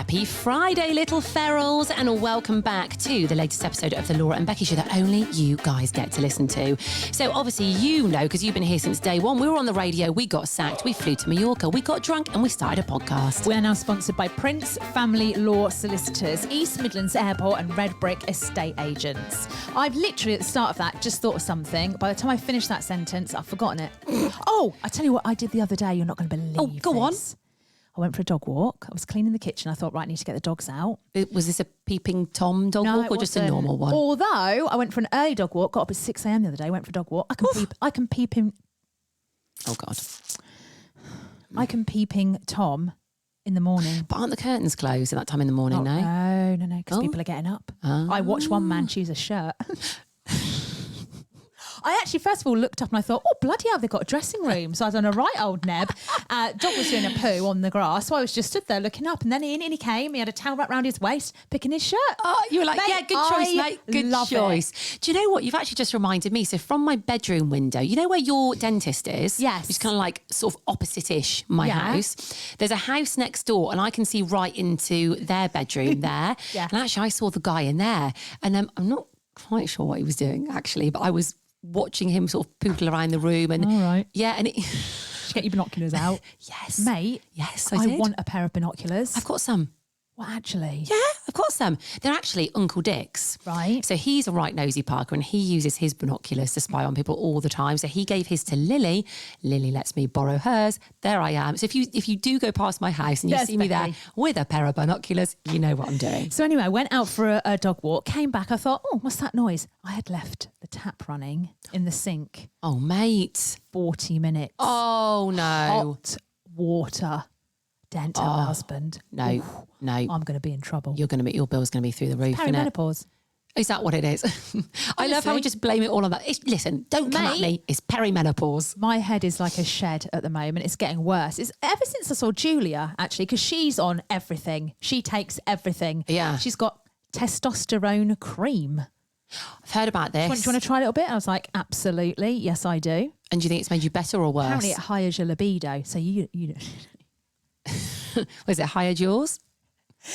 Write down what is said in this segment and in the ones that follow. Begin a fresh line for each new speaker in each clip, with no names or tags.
Happy Friday, little ferals, and welcome back to the latest episode of the Laura and Becky Show that only you guys get to listen to. So obviously you know, because you've been here since day one, we were on the radio, we got sacked, we flew to Mallorca, we got drunk and we started a podcast.
We're now sponsored by Prince Family Law Solicitors, East Midlands Airport and Red Brick Estate Agents. I've literally at the start of that just thought of something. By the time I finished that sentence, I've forgotten it. Oh, I tell you what I did the other day, you're not going to believe
Oh, go on.
I went for a dog walk. I was cleaning the kitchen. I thought, right, I need to get the dogs out.
Was this a peeping Tom dog walk or just a normal one?
Although I went for an early dog walk, got up at 6 a.m. the other day, went for a dog walk. I can peeping.
Oh, God.
I can peeping Tom in the morning.
But aren't the curtains closed at that time in the morning, no?
No, because people are getting up. I watched one man choose a shirt. I actually, first of all, looked up and I thought, oh, bloody hell, they've got a dressing room. So I was on a right old neb. Dog was doing a poo on the grass. So I was just stood there looking up. And then in he came. He had a towel wrapped around his waist, picking his shirt.
Oh, you were like,
mate,
yeah, good choice, mate. Good choice.
It.
Do you know what? You've actually just reminded me. So from my bedroom window, you know where your dentist is?
Yes.
It's kind of like sort of opposite-ish my house. There's a house next door and I can see right into their bedroom there.
Yeah.
And actually I saw the guy in there. And I'm not quite sure what he was doing, actually, but I was watching him sort of poodle around the room. And
all right.
Yeah. And
Did you get your binoculars out?
Yes.
Mate.
Yes, I did.
want a pair of binoculars.
I've got some.
Well, actually.
Yeah, I've got some. They're actually Uncle Dick's.
Right.
So he's a right nosy Parker and he uses his binoculars to spy on people all the time. So he gave his to Lily. Lily lets me borrow hers. There I am. So if you do go past my house and you see me there with a pair of binoculars, you know what I'm doing.
So anyway, I went out for a dog walk, came back. I thought, oh, what's that noise? I had left the tap running in the sink.
Oh, mate.
40 minutes.
Oh, no.
Hot water. Dent tell my husband.
No, no.
I'm going to be in trouble.
Your bill's going to be through the roof, isn't it?
Perimenopause.
Is that what it is? I love how we just blame it all on that. Listen, don't come at me. It's perimenopause.
My head is like a shed at the moment. It's getting worse. It's ever since I saw Julia, actually, because she's on everything. She takes everything.
Yeah.
She's got testosterone cream.
I've heard about this.
Do you want to try a little bit? I was like, absolutely. Yes, I do.
And do you think it's made you better or worse?
Apparently it hires your libido. So you
Was it hired yours?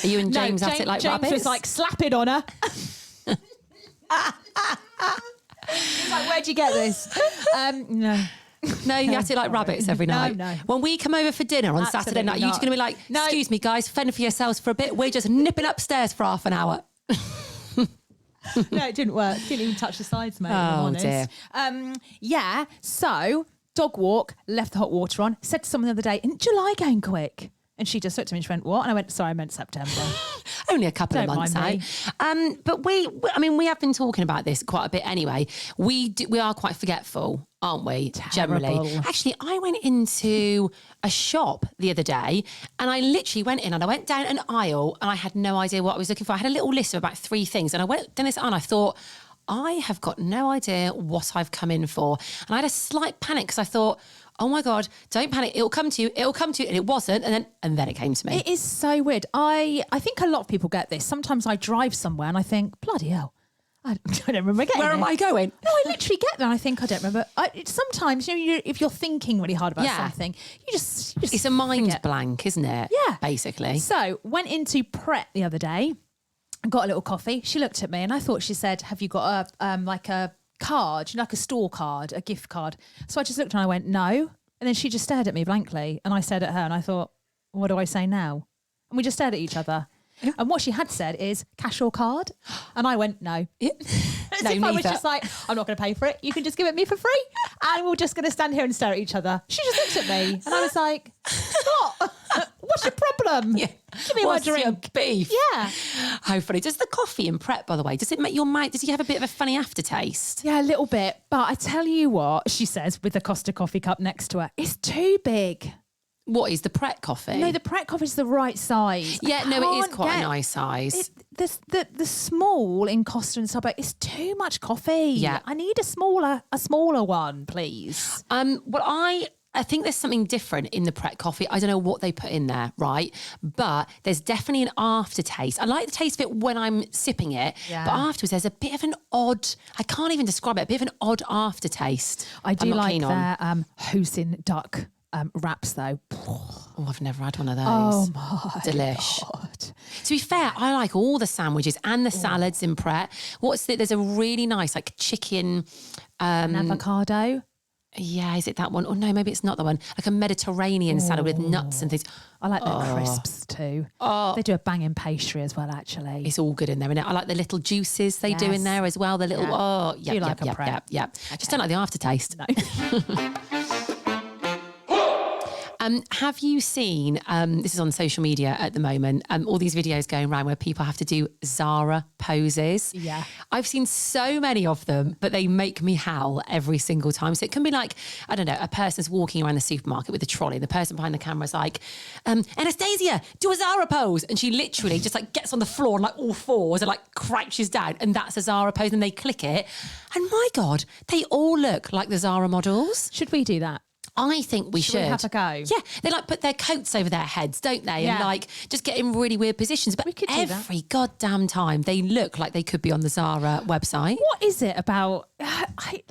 Are you and James at it like
James
rabbits?
James was like, slap it on her. He's like, where'd you get this? No.
No, you at it like rabbits every night.
No.
When we come over for dinner on Saturday night, you're just going to be like, excuse me, guys, fend for yourselves for a bit. We're just nipping upstairs for half an hour.
No, it didn't work. Didn't even touch the sides, mate.
Oh,
dear. Yeah, so dog walk, left the hot water on, said to someone the other day, isn't July going quick? And she just looked at me and she went, what? And I went, sorry, I meant September.
Only a couple of months out. But we have been talking about this quite a bit anyway. We are quite forgetful, aren't we?
Terrible.
Generally. Actually, I went into a shop the other day and I literally went in and I went down an aisle and I had no idea what I was looking for. I had a little list of about 3 things and I went down this aisle and I thought, I have got no idea what I've come in for. And I had a slight panic because I thought, oh my God, don't panic. It'll come to you. And it wasn't. And then it came to me.
It is so weird. I think a lot of people get this. Sometimes I drive somewhere and I think, bloody hell, I don't remember getting
Where am I going?
No, I literally get there and I think I don't remember. Sometimes, if you're thinking really hard about something, you just
it's a mind blank, isn't it?
Yeah.
Basically.
So went into Pret the other day and got a little coffee. She looked at me and I thought she said, have you got like a card, like a store card, a gift card? So I just looked and I went, no. And then she just stared at me blankly and I stared at her and I thought, what do I say now? And we just stared at each other. And what she had said is cash or card. And I went, no. As if I was just like, I'm not going to pay for it. You can just give it me for free. And we're just going to stand here and stare at each other. She just looked at me and I was like, what? What's your problem? Yeah. Give me my drink.
Your beef?
Yeah.
How funny. Does the coffee in Pret, by the way, does it make your mouth, does it have a bit of a funny aftertaste?
Yeah, a little bit. But I tell you what, she says with the Costa coffee cup next to her, it's too big.
What is the Pret coffee?
No, the Pret coffee is the right size.
Yeah, no, it is quite a nice size.
The small in Costa and Subway is too much coffee.
Yeah.
I need a smaller one, please.
Well, I think there's something different in the Pret coffee. I don't know what they put in there, right? But there's definitely an aftertaste. I like the taste of it when I'm sipping it, but afterwards there's a bit of an odd, I can't even describe it, a bit of an odd aftertaste.
I do like their Hoosin duck wraps though.
Oh, I've never had one of those.
Oh my
Delish.
God.
To be fair, I like all the sandwiches and the salads in Pret. There's a really nice like chicken.
An avocado.
Yeah, is it that one? Oh no, maybe it's not that one. Like a Mediterranean salad with nuts and things.
I like their crisps too. They do a banging pastry as well, actually.
It's all good in there, innit? I like the little juices they do in there as well. The little,
Do you like a Pret?
Yeah. Just don't like the aftertaste.
No.
Have you seen, this is on social media at the moment, all these videos going around where people have to do Zara poses?
Yeah.
I've seen so many of them, but they make me howl every single time. So it can be like, I don't know, a person's walking around the supermarket with a trolley. The person behind the camera is like, Anastasia, do a Zara pose. And she literally just like gets on the floor and like all fours and like crouches down. And that's a Zara pose. And they click it. And my God, they all look like the Zara models.
Should we do that?
I think we should.
We have a go?
Yeah, they like put their coats over their heads, don't they?
Yeah.
And like just get in really weird positions. But
We could do that.
every goddamn time they look like they could be on the Zara website.
What is it about? I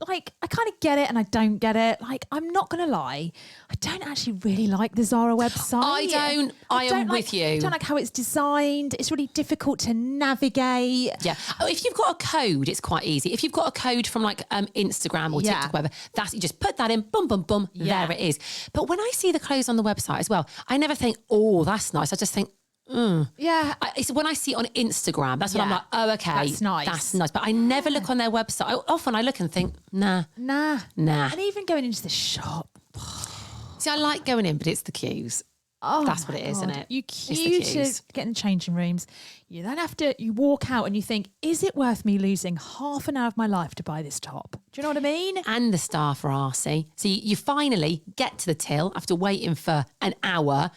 kind of get it and I don't get it. Like, I'm not going to lie. I don't actually really like the Zara website.
I don't. I am with you.
I don't like how it's designed. It's really difficult to navigate.
Yeah. Oh, if you've got a code, it's quite easy. If you've got a code from like Instagram or
Yeah.
TikTok, whatever, you just put that in, boom, boom, boom,
Yeah.
there it is. But when I see the clothes on the website as well, I never think, oh, that's nice. I just think,
Yeah.
it's when I see it on Instagram, that's when I'm
Yeah.
like, oh, okay.
That's nice.
That's nice. But I never look on their website. Often I look and think, nah.
Nah.
Nah.
And even going into the shop.
See, I like going in, but it's the queues.
Oh,
That's what it is,
God.
isn't it?
You
It's the
queue
queues.
to get in the changing rooms. You then have to, you walk out and you think, is it worth me losing half an hour of my life to buy this top? Do you know what I mean?
And the staff are arsey. So you finally get to the till after waiting for an hour,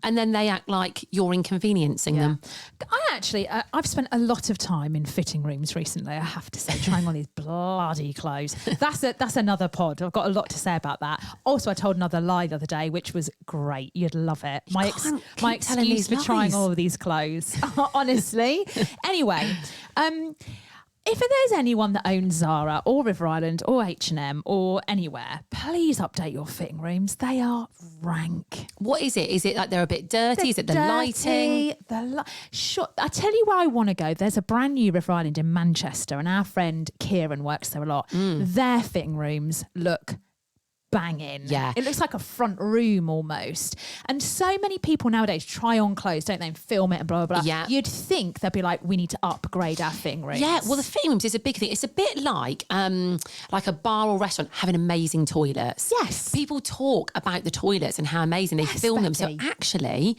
and then they act like you're inconveniencing them.
I actually, I've spent a lot of time in fitting rooms recently, I have to say, trying on these bloody clothes. That's another pod. I've got a lot to say about that. Also, I told another lie the other day, which was great. You'd love it. My
can't
my
keep telling
excuse
these
for trying
lies.
all of these clothes, honestly. Anyway, if there's anyone that owns Zara or River Island or H&M or anywhere, please update your fitting rooms. They are rank.
What is it? Is it like they're a bit dirty? Is it the lighting?
Sure. I tell you where I want to go. There's a brand new River Island in Manchester, and our friend Kieran works there a lot. Their fitting rooms look banging.
Yeah.
It looks like a front room almost. And so many people nowadays try on clothes, don't they, and film it and blah, blah, blah.
Yeah.
You'd think they'd be like, we need to upgrade our fitting rooms.
Yeah, well, the fitting rooms is a big thing. It's a bit like a bar or restaurant having amazing toilets.
Yes.
People talk about the toilets and how amazing they
Yes,
film them. So
Becky.
actually,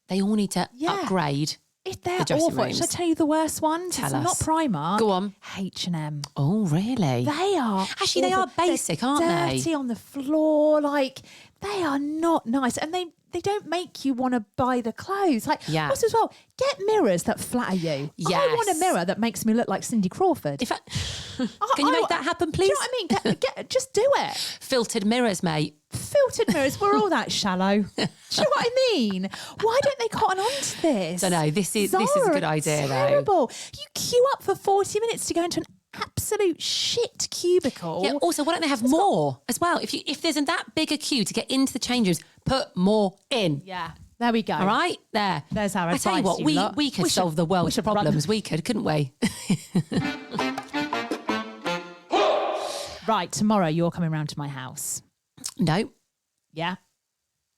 they all need to
Yeah.
upgrade.
If they're
The dressing
awful.
rooms.
Should I tell you the worst ones?
Tell
It's
us.
not Primark.
Go on.
H&M.
Oh, really?
They are
Actually, they are
awful.
basic,
They're
aren't they?
dirty on the floor, like they are not nice, and they don't make you want to buy the clothes. Like,
Yeah.
also as well, get mirrors that flatter you. I
Yes.
want a mirror that makes me look like Cindy Crawford.
In fact, can you make that happen, please?
Do you know what I mean? Just do it.
Filtered mirrors, mate.
Filtered mirrors, we're all that shallow. Do you know what I mean? Why don't they cotton on to this?
I know, this is a
Zara
good
are
idea, though.
terrible. You queue up for 40 minutes to go into an absolute shit cubicle.
Yeah. Also, why don't they have more as well? If there's that big a queue to get into the change rooms, put more in.
Yeah. There we go.
All right, there.
There's our
I tell you
advice,
what,
you
we
lot.
we could
We should-
solve the
we
world's
should run-
problems. We could, couldn't we?
Right, tomorrow you're coming round to my house.
No.
Yeah?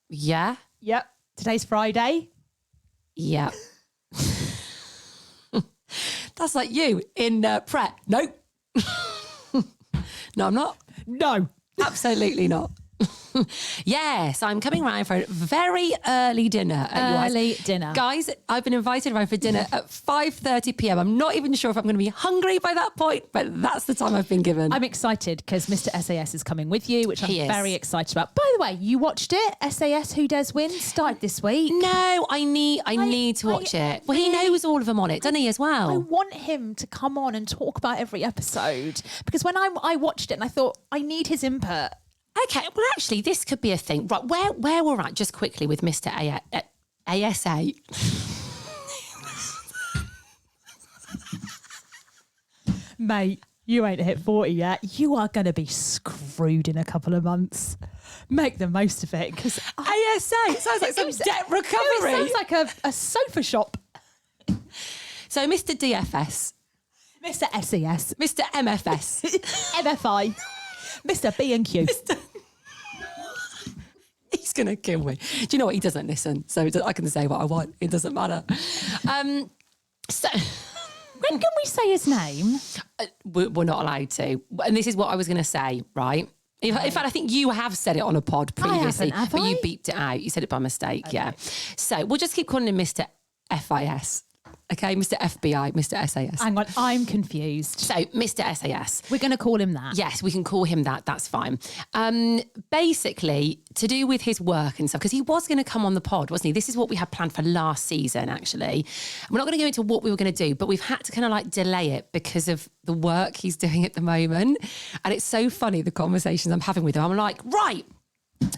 Yeah.
Yep. Today's Friday.
Yeah. That's like you in Pret. No. No, I'm not.
No.
Absolutely not. Yes, I'm coming round for a very early dinner at yours.
Early dinner.
Guys, I've been invited around for dinner at 5:30 p.m. I'm not even sure if I'm going to be hungry by that point, but that's the time I've been given.
I'm excited because Mr. SAS is coming with you, which I'm
He is.
very excited about. By the way, you watched it? SAS Who Dares Win started this week.
No, I need to watch it. Well, he knows all of them on it, doesn't he, as
I
well?
want him to come on and talk about every episode because when I watched it and I thought I need his input.
Okay, well, actually, this could be a thing. Right, where we're at, just quickly with Mr. ASA.
Mate, You ain't hit 40 yet. You are going to be screwed in a couple of months. Make the most of it. Because
ASA, it sounds like some debt recovery.
It sounds like a sofa shop.
So Mr. DFS.
Mr. SES.
Mr. MFS.
MFI. Mr. B&Q.
He's going to kill me. Do you know what? He doesn't listen. So I can say what I want. It doesn't matter. So...
When can we say his name?
We're not allowed to. And this is what I was going to say, right? In fact, I think you have said it on a pod previously,
have
but
I?
you beeped it out. You said it by mistake, yeah. So we'll just keep calling him Mr. FIS. Okay, Mr. FBI, Mr. SAS.
Hang on, I'm confused.
So, Mr. SAS.
We're going to call him that.
Yes, we can call him that. That's fine. Basically, to do with his work and stuff, because he was going to come on the pod, wasn't he? This is what we had planned for last season, actually. We're not going to go into what we were going to do, but we've had to kind of like delay it because of the work he's doing at the moment. And it's so funny, the conversations I'm having with him. I'm like, right,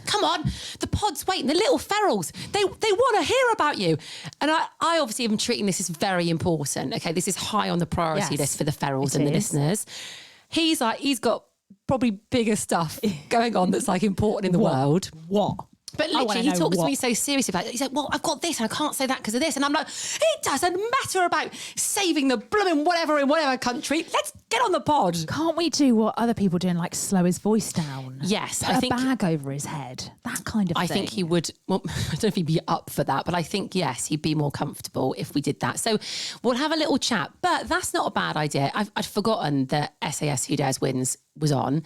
come on, the pod's waiting, the little ferals, they want to hear about you. And I obviously am treating this as very important. Okay, this is high on the priority list for the ferals and the listeners. He's got probably bigger stuff going on that's like important in the world.
What?
But literally, he talks to me so seriously about it. He's like, well, I've got this and I can't say that because of this. And I'm like, it doesn't matter about saving the blooming whatever in whatever country. Let's get on the pod.
Can't we do what other people do and like slow his voice down?
Yes.
Put a bag over his head. That kind of thing.
I think he would, well, I don't know if he'd be up for that, but I think, yes, he'd be more comfortable if we did that. So we'll have a little chat, but that's not a bad idea. I'd forgotten that SAS Who Dares Wins was on.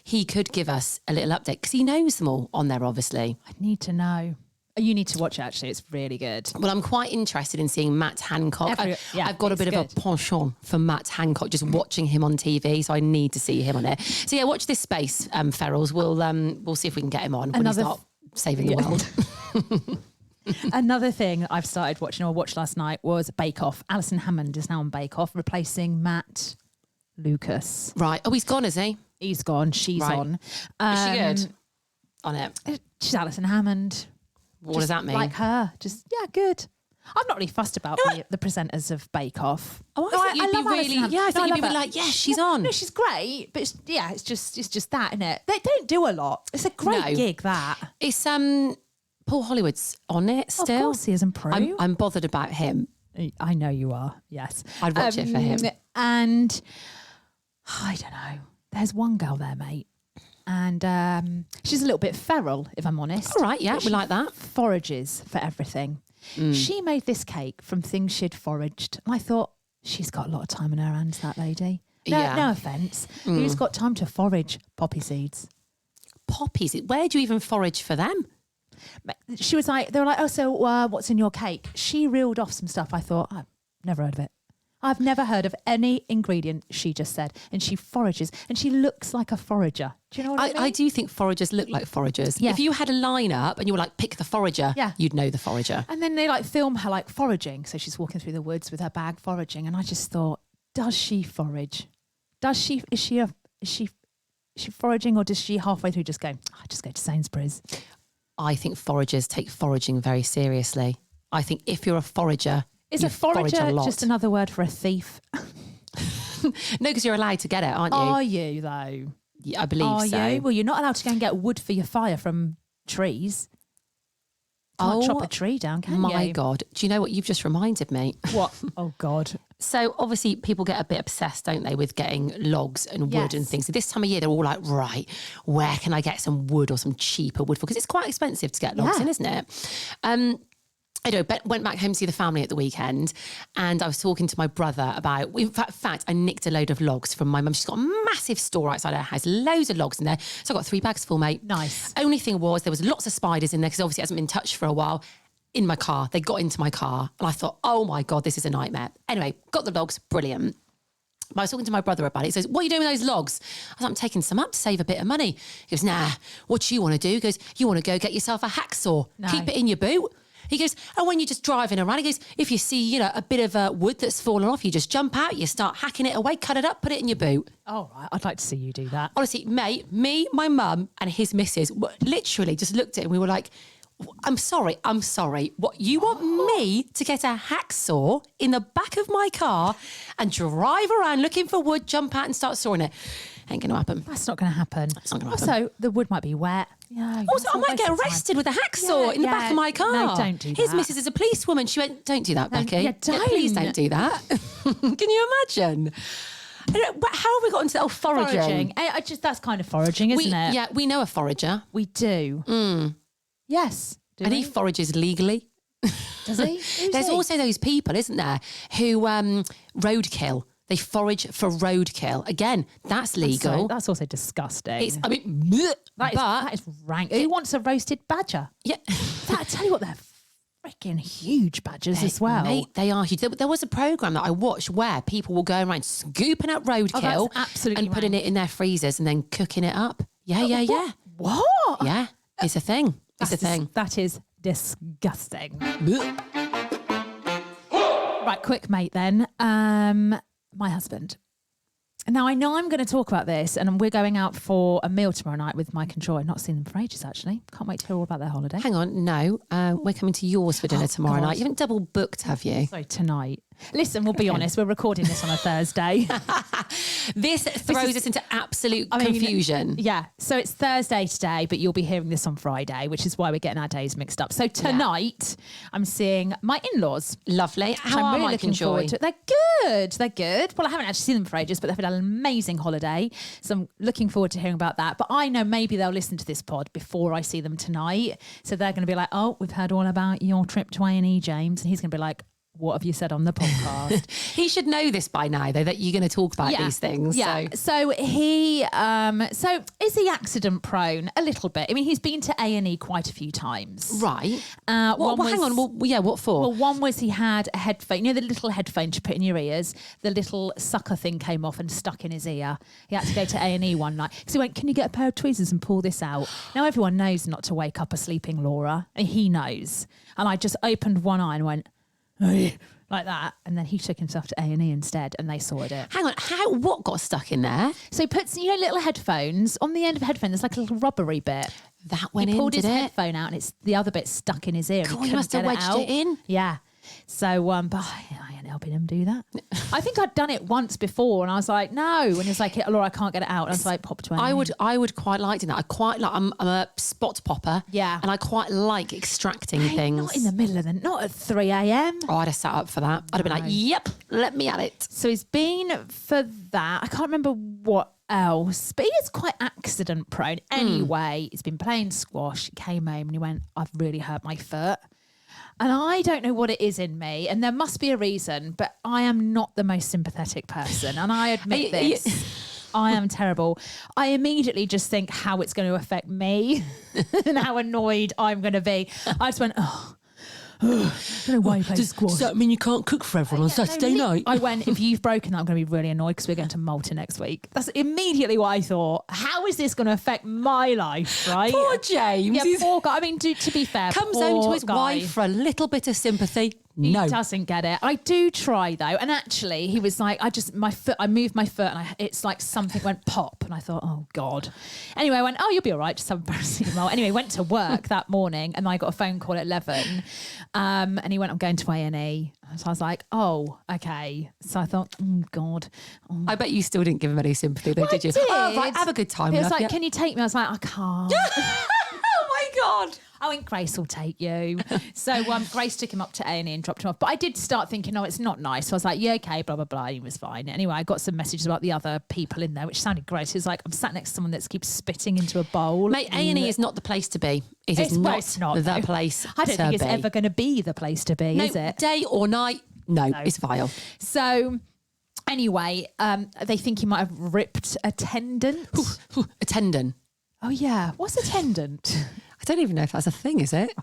He could give us a little update because he knows them all on there, obviously.
I need to know. You need to watch it, actually. It's really good.
Well, I'm quite interested in seeing Matt Hancock. I've got a bit of a penchant for Matt Hancock, just watching him on TV, so I need to see him on it. So yeah, watch this space, Ferals. We'll see if we can get him on when he's not saving the world.
Another thing I've started watching or watched last night was Bake Off. Alison Hammond is now on Bake Off, replacing Matt Lucas.
Right. Oh, he's gone, is he?
He's gone. She's on.
Is she good on it?
She's Alison Hammond.
What does that mean?
Like her. Good. I'm not really fussed about the presenters of Bake Off.
Oh, I thought you'd be really... Yeah, I thought you'd be like, yes, she's on.
No, she's great, but it's just that, isn't it? They don't do a lot. It's a great gig, that.
It's Paul Hollywood's on it still.
Of course he is, and Peri.
I'm bothered about him.
I know you are, yes.
I'd watch it for him.
And I don't know. There's one girl there, mate. And she's a little bit feral, if I'm honest.
All right, yeah, we like that.
Forages for everything. She made this cake from things she'd foraged. And I thought, she's got a lot of time on her hands, that lady. No offence. Who's got time to forage poppy seeds?
Poppies? Where do you even forage for them?
She was like, they were like, oh, so what's in your cake? She reeled off some stuff. I thought, I've never heard of it. I've never heard of any ingredient she just said. And she forages and she looks like a forager. Do you know what I mean?
I do think foragers look like foragers. Yeah. If you had a lineup and you were like, pick the forager, you'd know the forager.
And then they like film her like foraging. So she's walking through the woods with her bag foraging. And I just thought, does she forage? Is she foraging, or does she halfway through just go, just go to Sainsbury's?
I think foragers take foraging very seriously. I think if you're a forager,
is a forager just another word for a thief?
No, because you're allowed to get it, aren't you?
Are you, though?
Yeah, I believe so.
Are you? Well, you're not allowed to go and get wood for your fire from trees. Can't chop a tree down, can you?
My God. Do you know what you've just reminded me?
What? Oh, God.
So obviously people get a bit obsessed, don't they, with getting logs and wood and things. So this time of year, they're all like, right, where can I get some wood or some cheaper wood for? Because it's quite expensive to get logs in, isn't it? I know, went back home to see the family at the weekend, and I was talking to my brother about, in fact, I nicked a load of logs from my mum. She's got a massive store outside her house, loads of logs in there. So I got 3 bags full, mate.
Nice.
Only thing was, there was lots of spiders in there because obviously it hasn't been touched for a while. In my car, they got into my car, and I thought, oh my God, this is a nightmare. Anyway, got the logs, brilliant. But I was talking to my brother about it. He says, what are you doing with those logs? I was like, I'm taking some up to save a bit of money. He goes, nah, what do you want to do? He goes, you want to go get yourself a hacksaw, keep it in your boot. He goes, and when you're just driving around, he goes, if you see, a bit of wood that's fallen off, you just jump out, you start hacking it away, cut it up, put it in your boot.
Oh, right. I'd like to see you do that.
Honestly, mate, me, my mum and his missus literally just looked at it and we were like, I'm sorry. What, you want me to get a hacksaw in the back of my car and drive around looking for wood, jump out and start sawing it? Ain't going to happen.
That's not going to happen.
It's not going to happen.
Also, the wood might be wet. Yeah.
Also, I might get arrested with a hacksaw in the back of my car.
No, don't do that.
His missus is a policewoman. She went, don't do that, Becky.
yeah, don't.
Please don't do that. Can you imagine? How have we got into foraging?
That's kind of foraging, isn't it?
Yeah, we know a forager.
We do. Yes.
And he forages legally.
Does he? Who's
There's
he?
also those people, isn't there, who roadkill. They forage for roadkill. Again, that's legal.
That's also disgusting.
It's, I mean, bleh,
that is rank. Who wants a roasted badger?
Yeah.
I tell you what, they're freaking huge badgers as well.
Mate, they are huge. There was a programme that I watched where people were going around scooping up roadkill and putting it in their freezers and then cooking it up. Yeah.
What?
Yeah, it's a thing. It's a thing.
That is disgusting. Right, quick mate then. My husband. Now, I know I'm going to talk about this, and we're going out for a meal tomorrow night with Mike and Joy. I've not seen them for ages, actually. Can't wait to hear all about their holiday.
Hang on, no. We're coming to yours for dinner tomorrow night. You haven't double booked, have you?
Sorry, tonight. Listen, we'll be honest, we're recording this on a Thursday.
This throws us into absolute confusion.
Yeah, so it's Thursday today, but you'll be hearing this on Friday, which is why we're getting our days mixed up. So tonight, I'm seeing my in-laws.
Lovely. How
I'm
are
really
Mike
looking
and Joy?
forward to it. They're good. Well, I haven't actually seen them for ages, but they've had an amazing holiday. So I'm looking forward to hearing about that. But I know maybe they'll listen to this pod before I see them tonight. So they're going to be like, oh, we've heard all about your trip to A&E, James. And he's going to be like, what have you said on the podcast?
He should know this by now, though, that you're going to talk about these things.
Yeah. So he, so is he accident prone? A little bit. I mean, he's been to A&E quite a few times.
Right. Hang on. What for?
Well, one was he had a headphone, you know, the little headphone to put in your ears. The little sucker thing came off and stuck in his ear. He had to go to A&E one night because he went, can you get a pair of tweezers and pull this out? Now, everyone knows not to wake up a sleeping Laura. And he knows. And I just opened one eye and went, like that, and then he took himself to A&E instead, and they sorted it.
Hang on, what got stuck in there?
So he puts, you know, little headphones on the end of a headphone. There's like a little rubbery bit.
That went
he
in.
pulled his
did it?
headphone out, and it's the other bit stuck in his ear.
God, he must have wedged it in.
Yeah. So, but I ain't helping him do that. I think I'd done it once before, and I was like, no. And he was like, Laura, I can't get it out. And I was like, pop to A&E.
I would quite like doing that. I quite like. I'm a spot popper.
Yeah.
And I quite like extracting things.
Not in the middle of the, not at 3 a.m.
Oh, I'd have sat up for that. I'd have been like, yep, let me at it.
So he's been for that. I can't remember what else, but he is quite accident prone. Anyway, he's been playing squash. He came home and he went, I've really hurt my foot. And I don't know what it is in me, and there must be a reason, but I am not the most sympathetic person. And I admit this. I am terrible. I immediately just think how it's going to affect me and how annoyed I'm going to be. I just went, I don't know why you play squash.
Does that mean you can't cook for everyone on Saturday night?
I went, if you've broken that, I'm going to be really annoyed because we're going to Malta next week. That's immediately what I thought. How is this going to affect my life, right?
Poor James.
Yeah, poor guy. I mean, to be fair,
comes home to his wife for a little bit of sympathy. No.
He doesn't get it. I do try though. And actually he was like, I moved my foot and it's like something went pop. And I thought, oh God. Anyway, I went, oh, you'll be all right. Just have a paracetamol. Anyway, went to work that morning and I got a phone call at 11. And he went, I'm going to A&E. So I was like, oh, okay. So I thought, oh God. Oh.
I bet you still didn't give him any sympathy though, did you? Oh, right, have a good time.
He was like, can you take me? I was like, I can't.
Oh my God.
I went, Grace will take you. So Grace took him up to A&E and dropped him off. But I did start thinking, oh, it's not nice. So I was like, yeah, okay, blah, blah, blah. He was fine. Anyway, I got some messages about the other people in there, which sounded gross. It was like, I'm sat next to someone that keeps spitting into a bowl.
Mate, A&E is not the place to be. It's not the place
I don't think it's
be.
ever going to be the place to be, is it?
Day or night, no, it's vile.
So anyway, they think he might have ripped a tendon.
A tendon.
Oh, yeah. What's a tendon?
I don't even know if that's a thing, is it?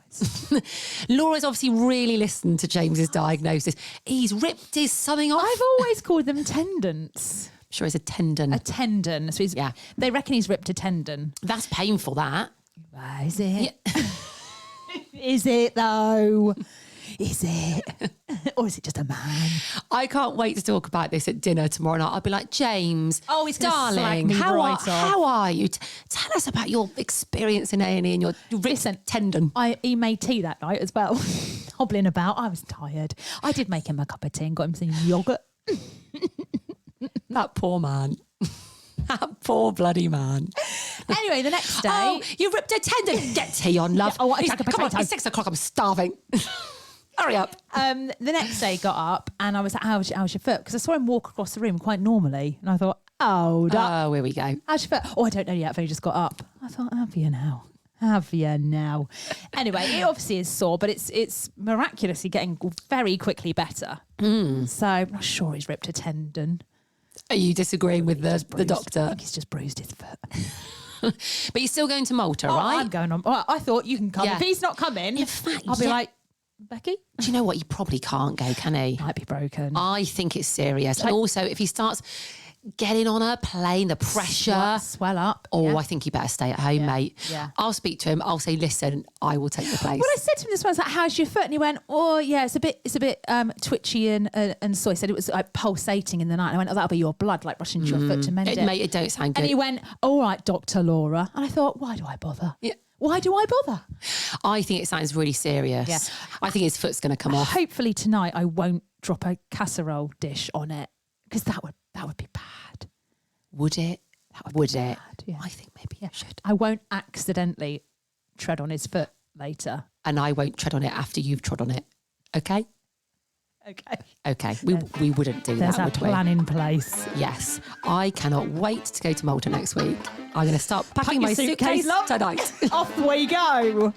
Laura's obviously really listened to James's diagnosis. He's ripped his something off.
I've always called them tendons.
I'm sure it's a tendon.
A tendon. So they reckon he's ripped a tendon.
That's painful, that.
Is it? Yeah. Is it though? Is it? Or is it just a man?
I can't wait to talk about this at dinner tomorrow night. I'll be like, James,
Oh, he's gonna slag
darling,
me
how
right off.
are you? Tell us about your experience in A&E and your wrist tendon.
He made tea that night as well. Hobbling about. I was tired. I did make him a cup of tea and got him some yoghurt.
That poor man. That poor bloody man.
Anyway, the next day...
Oh, you ripped a tendon. Get tea on, love.
Yeah, I took a
Come on,
potato.
it's 6 o'clock. I'm starving. Hurry up.
The next day got up and I was like, how's your foot? Because I saw him walk across the room quite normally. And I thought, hold up.
Oh, here we go.
How's your foot? Oh, I don't know yet. I've only just got up. I thought, have you now? Have you now? Anyway, it obviously is sore, but it's miraculously getting very quickly better. So I'm not sure he's ripped a tendon.
Are you disagreeing with the
I
doctor?
think he's just bruised his foot.
But you're still going to Malta, right?
I'm going on. Well, I thought you can come.
Yeah.
If he's not coming,
In fact,
I'll be
yeah.
like, Becky?
Do you know what? He probably can't go, can he?
Might be broken.
I think it's serious. And also, if he starts getting on a plane, the pressure.
Swell up.
Oh,
yeah.
I think he better stay at home, mate.
Yeah.
I'll speak to him. I'll say, listen, I will take the place.
Well, I said to him this once, like, how's your foot? And he went, oh, yeah, it's a bit twitchy and so he said it was like pulsating in the night. And I went, oh, that'll be your blood, like rushing to your foot to mend it.
Mate, it don't sound good.
And he went, all right, Dr. Laura. And I thought, why do I bother?
Yeah.
Why do I bother?
I think it sounds really serious.
Yeah.
I think his foot's going to come off.
Hopefully tonight I won't drop a casserole dish on it because that would be bad.
Would it? Would it?
Yeah.
I think maybe you should.
I won't accidentally tread on his foot later.
And I won't tread on it after you've trod on it. Okay?
Okay.
Okay. We wouldn't do
There's
that,
a
would we?
plan in place.
Yes. I cannot wait to go to Malta next week. I'm going to start packing
your
my
suitcase,
suitcase
love.
tonight.
Off we go.